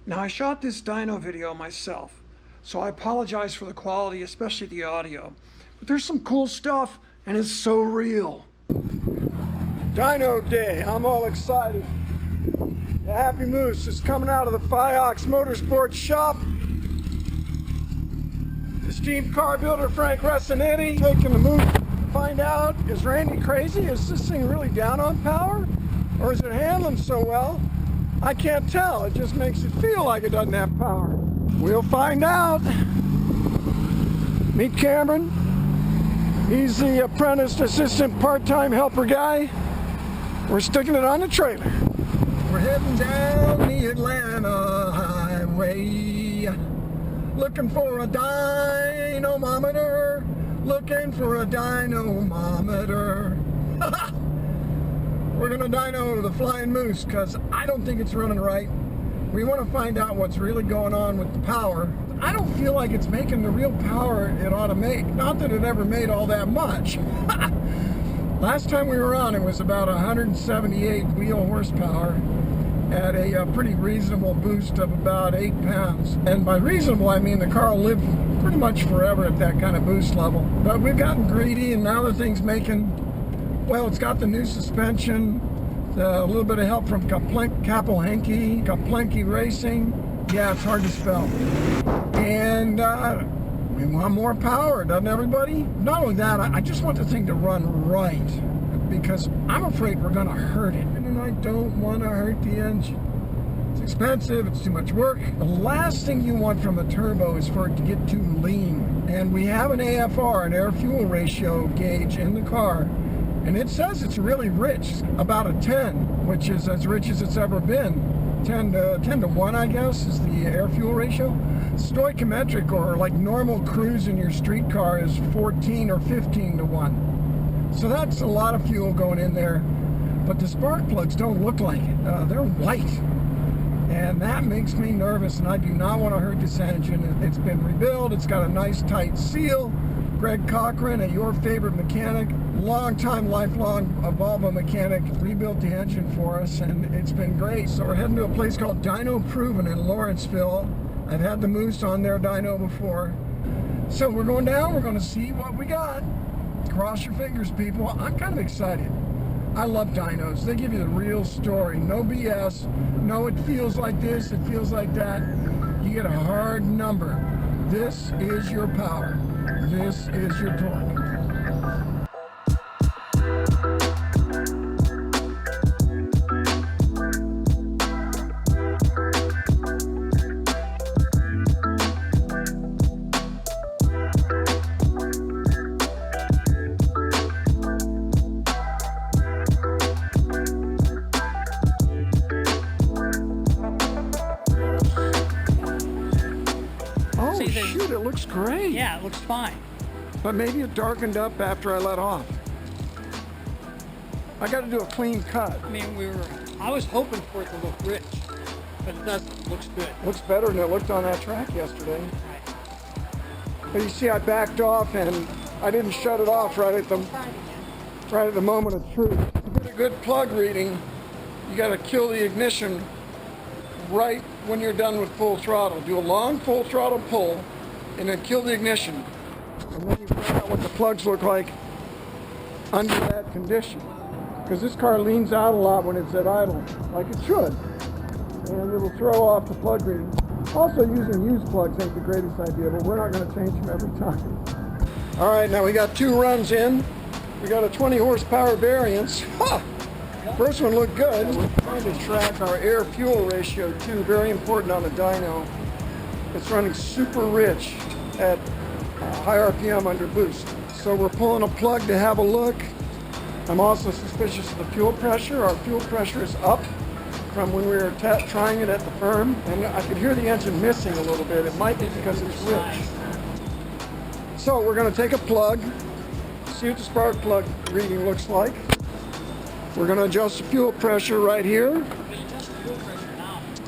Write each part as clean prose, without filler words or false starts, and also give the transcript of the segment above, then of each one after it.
Now I shot this dyno video myself, so I apologize for the quality, especially the audio. But there's some cool stuff, and it's so real. Dyno day, I'm all excited. The Happy Moose is coming out of the Fiox Motorsports shop. Esteemed car builder Frank Resinetti taking the move to find out, is Randy crazy? Is this thing really down on power? Or is it handling so well? I can't tell. It just makes it feel like it doesn't have power. We'll find out. Meet Cameron. He's the apprentice assistant part-time helper guy. We're sticking it on the trailer. We're heading down the Atlanta highway, looking for a dynomometer, looking for a dynomometer. We're gonna dyno the Flying Moose because I don't think it's running right. We want to find out what's really going on with the power. I don't feel like it's making the real power it ought to make. Not that it ever made all that much. Last time we were on, it was about 178 wheel horsepower at a pretty reasonable boost of about 8 pounds. And by reasonable, I mean the car will live pretty much forever at that kind of boost level. But we've gotten greedy, and now the thing's making, well, it's got the new suspension, a little bit of help from Kaplenki Racing. Yeah, it's hard to spell. And we want more power, doesn't everybody? Not only that, I just want the thing to run right, because I'm afraid we're gonna hurt it. And I don't want to hurt the engine. It's expensive, it's too much work. The last thing you want from a turbo is for it to get too lean. And we have an AFR, an air-fuel ratio gauge in the car, and it says it's really rich, about a 10, which is as rich as it's ever been. 10 to 1, I guess, is the air-fuel ratio. Stoichiometric, or like normal cruise in your street car, is 14 or 15 to 1. So that's a lot of fuel going in there. But the spark plugs don't look like it. They're white. And that makes me nervous, and I do not want to hurt this engine. It's been rebuilt. It's got a nice tight seal. Greg Cochran, your favorite mechanic, long-time, lifelong Volvo mechanic, rebuilt the engine for us, and it's been great. So we're heading to a place called Dyno Proven in Lawrenceville. I've had the Moose on their dyno before. So we're going down, we're going to see what we got. Cross your fingers, people. I'm kind of excited. I love dynos. They give you the real story. No BS. No, it feels like this, it feels like that. You get a hard number. This is your power. This is your torque. Shoot, it looks great. Yeah, it looks fine. But maybe it darkened up after I let off. I got to do a clean cut. I mean, I was hoping for it to look rich, but it doesn't. It looks good. Looks better than it looked on that track yesterday. Right. But you see, I backed off and I didn't shut it off right at the moment of truth. To get a good plug reading, you got to kill the ignition right when you're done with full throttle. Do a long full throttle pull and then kill the ignition. And then you find out what the plugs look like under that condition. Because this car leans out a lot when it's at idle, like it should. And it'll throw off the plug reading. Also, using used plugs ain't the greatest idea, but we're not going to change them every time. All right, now we got 2 runs in. We got a 20 horsepower variance. Ha! First one looked good. We're trying to track our air-fuel ratio too, very important on the dyno. It's running super rich at high RPM under boost. So we're pulling a plug to have a look. I'm also suspicious of the fuel pressure. Our fuel pressure is up from when we were trying it at the firm, and I could hear the engine missing a little bit. It might be because it's rich. So we're going to take a plug, see what the spark plug reading looks like. We're going to adjust the fuel pressure right here,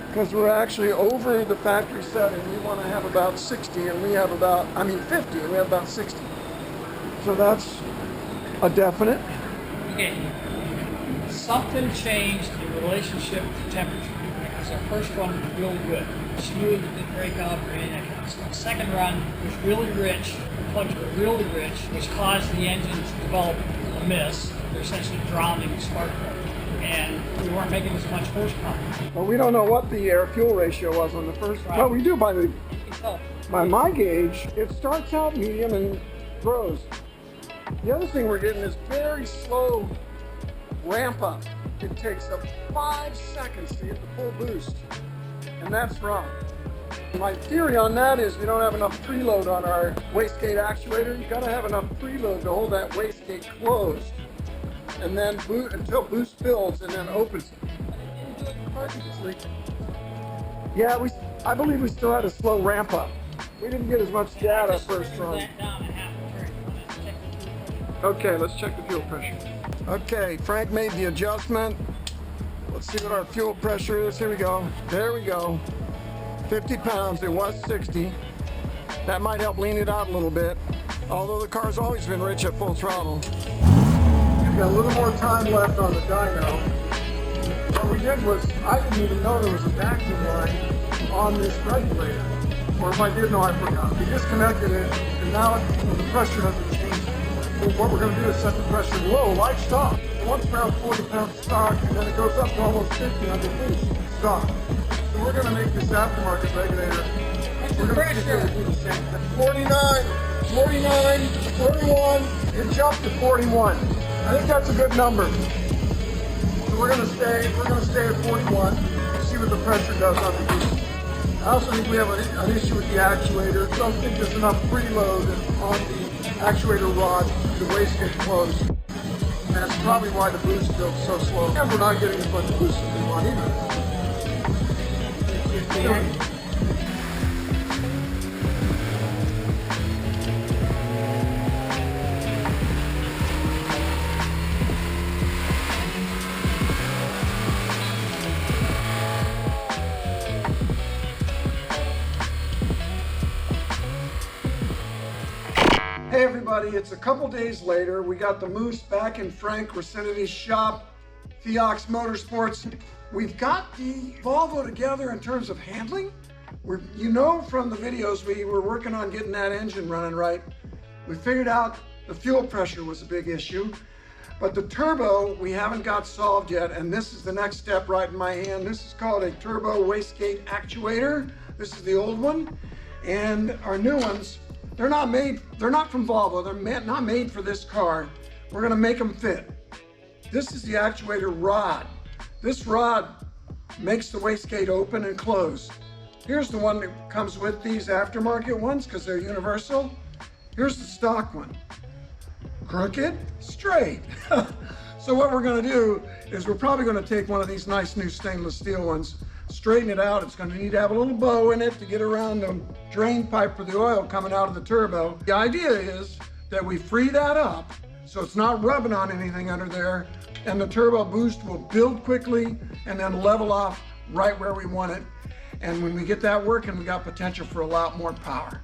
because we're actually over the factory setting. We want to have about 60, and we have about, 50, and we have about 60. So that's a definite. Okay. Something changed in relationship to temperature. So our first run was really good. Smooth, it didn't break up or any of that kind of stuff. Second run was really rich, the plugs were really rich, which caused the engine to develop a miss. They're essentially drowning the spark plug. And we weren't making as much horsepower. Well, we don't know what the air-fuel ratio was on the first one. Right. Well, we do by my gauge. It starts out medium and grows. The other thing we're getting is very slow ramp up. It takes up 5 seconds to get the full boost, and that's wrong. My theory on that is we don't have enough preload on our wastegate actuator. You gotta have enough preload to hold that wastegate closed, and then boot until boost builds and then opens it. Yeah, I believe we still had a slow ramp up. We didn't get as much data first run. Okay, let's check the fuel pressure. Okay, Frank made the adjustment. Let's see what our fuel pressure is. Here we go. There we go. 50 pounds. It was 60. That might help lean it out a little bit. Although the car's always been rich at full throttle. We've got a little more time left on the dyno. What we did was, I didn't even know there was a vacuum line on this regulator. Or if I did know, I forgot. We disconnected it, and now the pressure hasn't changed. So what we're going to do is set the pressure low, like stock. Once around 40 pounds stock, and then it goes up to almost 50 under boost stock. So we're going to make this aftermarket regulator. We're going to do the same thing. 49, 49, 41. It jumped to 41. I think that's a good number. So we're going to stay at 41. See what the pressure does on the boost. I also think we have an issue with the actuator. I don't think there's enough preload on the actuator rod to wastegate closed. And that's probably why the boost builds so slow. And we're not getting as much boost as we want either. Hey everybody, it's a couple days later. We got the Moose back in Frank Rossetti's shop, Fiox Motorsports. We've got the Volvo together in terms of handling. You know from the videos we were working on getting that engine running right. We figured out the fuel pressure was a big issue, but the turbo we haven't got solved yet, and this is the next step right in my hand. This is called a turbo wastegate actuator. This is the old one, and our new ones, they're not from Volvo. They're not made for this car. We're gonna make them fit. This is the actuator rod. This rod makes the wastegate open and close. Here's the one that comes with these aftermarket ones because they're universal. Here's the stock one. Crooked, straight. So what we're gonna do is we're probably gonna take one of these nice new stainless steel ones, straighten it out. It's gonna need to have a little bow in it to get around the drain pipe for the oil coming out of the turbo. The idea is that we free that up so it's not rubbing on anything under there, and the turbo boost will build quickly and then level off right where we want it. And when we get that working, we got potential for a lot more power.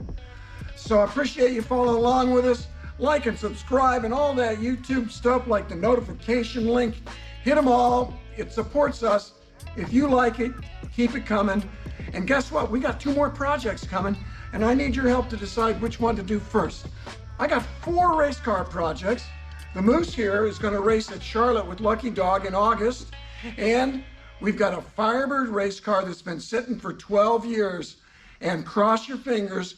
So I appreciate you following along with us. Like and subscribe and all that YouTube stuff, like the notification link. Hit them all. It supports us. If you like it, keep it coming. And guess what? We got 2 more projects coming, and I need your help to decide which one to do first. I got 4 race car projects. The Moose here is going to race at Charlotte with Lucky Dog in August, and we've got a Firebird race car that's been sitting for 12 years. And cross your fingers,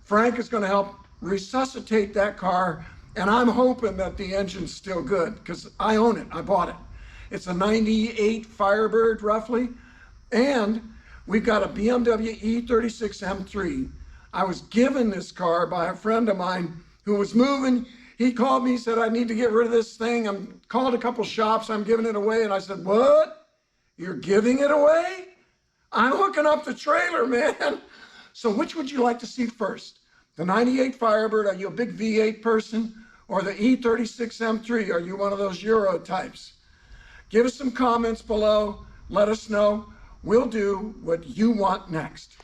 Frank is going to help resuscitate that car, and I'm hoping that the engine's still good because I own it. I bought it. It's a 98 Firebird roughly, and we've got a BMW E36 M3. I was given this car by a friend of mine who was moving. He called me, said, I need to get rid of this thing. I'm called a couple shops, I'm giving it away. And I said, what? You're giving it away? I'm hooking up the trailer, man. So which would you like to see first? The 98 Firebird, are you a big V8 person? Or the E36 M3, are you one of those Euro types? Give us some comments below, let us know. We'll do what you want next.